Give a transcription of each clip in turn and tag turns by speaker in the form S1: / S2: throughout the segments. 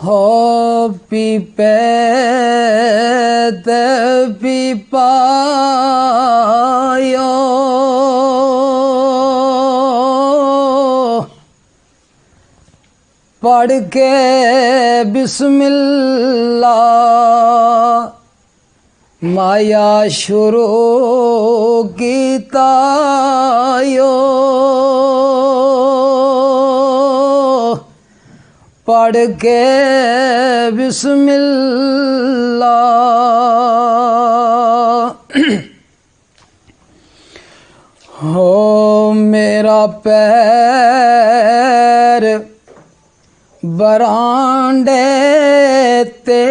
S1: हो पीपे ते पीपायो पढ़ के बिस्मिल्लाह माया शुरू कीतायो पढ़ के बिस्मिल्लाह हो मेरा पैर बरांडे ते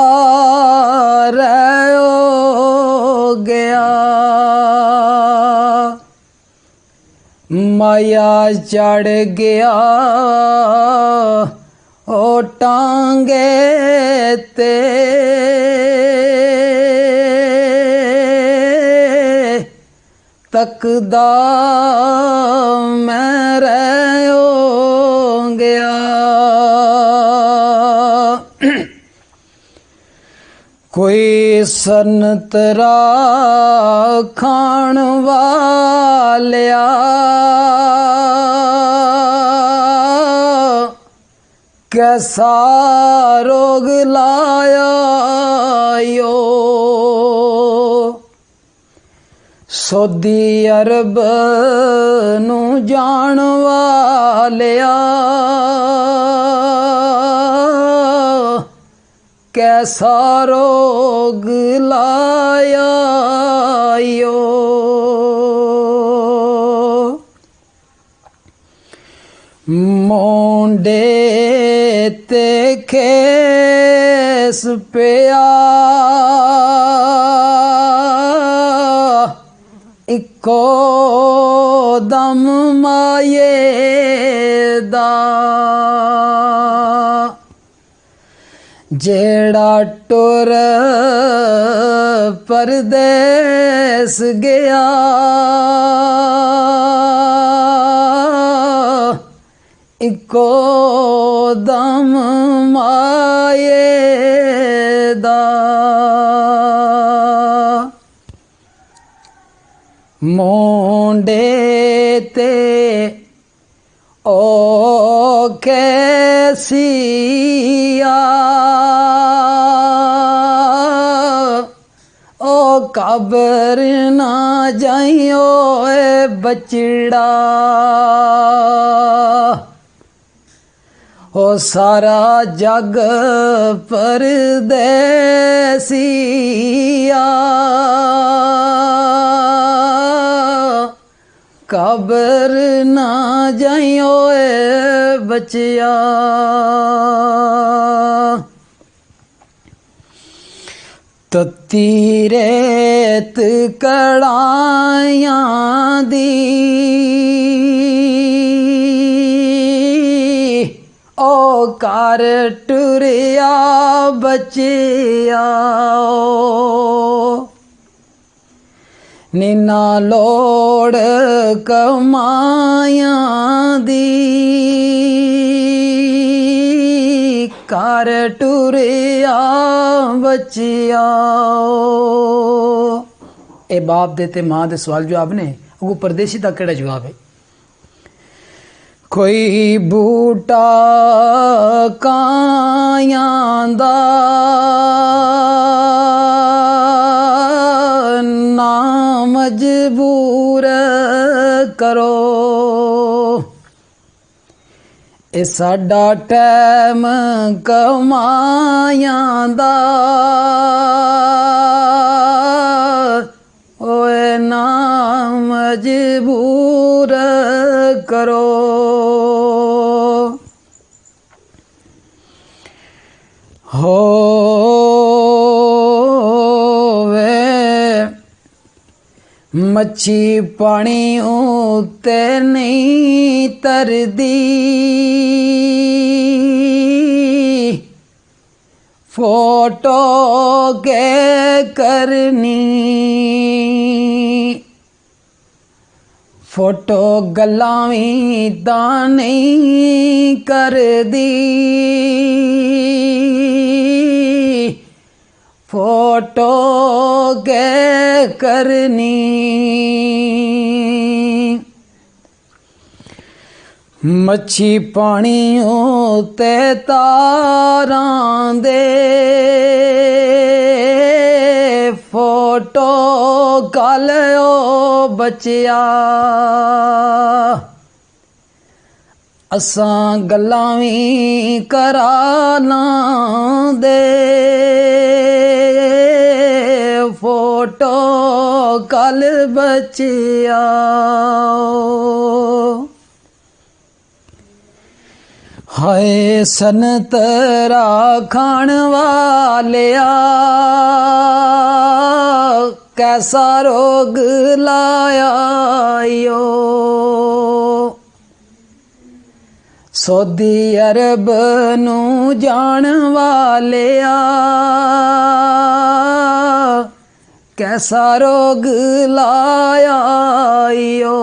S1: तकदार हो गया माया चढ़ गया ओ टांगे ते तकदा मैं रह गया कोई सनतरा खान वालिया कैसा रोग लाया यो सऊदी अरब नू जान वालिया कैसा रोग लाया यो मोंडे ते खेस पिया इको दम माये दा जेड़ा टुर परदेस गया इको दम माये दा मोंडे ते ओ कैसिया ओ कब्र ना जाइयो बचड़ा ओ सारा जग परदेसिया कब्र ना जाइयो बचिया तत्ती रेत कड़ाइयां दी ओ कर टुरिया बचिया नीना लोड़ कमाया दी कर टुरिया बचिया ए बाप दे ते मां दे सवाल जवाब ने अगू परदेसी दा केड़ा जवाब है कोई बूटा कायां दा ना मजबूर करो ए साडा टैम कमायां दा ओए ना मजबूर करो हो मच्छी पानी उत्ते नहीं तरदी फोटो के करनी ਫੋਟੋ ਗੱਲਾਂ ਵੀ ਤਾਂ ਨਹੀਂ ਕਰਦੀ, ਫੋਟੋ ਕੇ ਕਰਨੀ। ਮੱਛੀ ਪਾਣੀ ਉਤੇ ਤਾਰਾਂ ਦੇ, ਫੋਟੋ ਕੱਲ ਓ ਬਚਿਆ। ਅਸਾਂ ਗੱਲਾਂ ਵੀ ਕਰਾ ਲਾਂਦੇ, ਫੋਟੋ ਕੱਲ ਬਚਿਆ। ਹਾਏ ਸੰਤਰਾ ਖਾਣ ਵਾਲਿਆ, ਕੈਸਾ ਰੋਗ ਲਾਇਆ ਓ। ਸਊਦੀ ਅਰਬ ਨੂੰ ਜਾਣ ਵਾਲਿਆ, ਕੈਸਾ ਰੋਗ ਲਾਇਆ ਓ।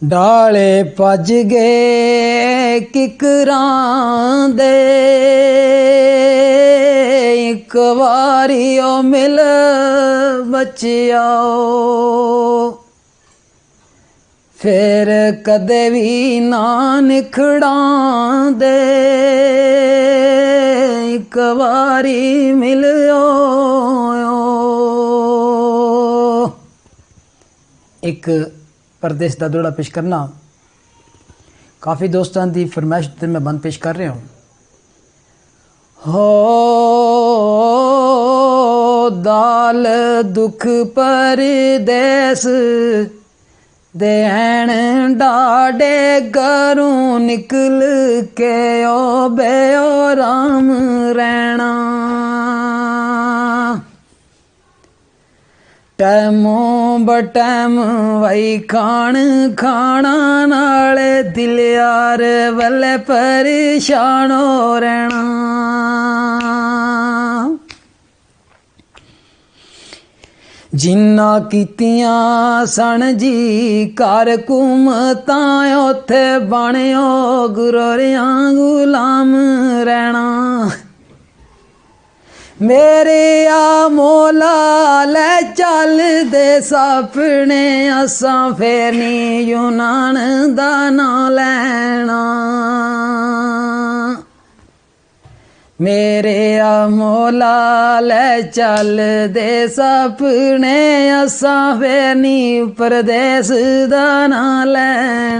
S1: ਡਾਲੇ ਭੱਜ ਗਏ ਕਿਕਰਾਂ ਦੇ, ਇੱਕ ਵਾਰੀ ਓ ਮਿਲ ਬਚਿਆ। ਫਿਰ ਕਦੇ ਵੀ ਨਾ ਨਿਖੜਾਂਦੇ, ਇੱਕ ਵਾਰੀ ਮਿਲਿਓ। ਇੱਕ परदेश का दौड़ा पेश करना काफ़ी दोस्तों की फरमाइश ते मैं बंद पेश कर रहा हूँ। हो दाल दुख परदेस देन डाडे घरों निकल के ओ बेओ राम रहना। टैमो बटैम वही खान खाना नाले दिल यार वल्ले परेशान हो रहना। जिन्ना कीतियां सन जी घर घूमतां उत्थे बणियो गुरोरियां गुलाम रहना। मेरे आ मौला ले चल दे सपने असां फेर नी यूनान दा नां लैना। मेरे आ मौला ले चल दे सपने असां फेर नी परदेस दा नां लैना।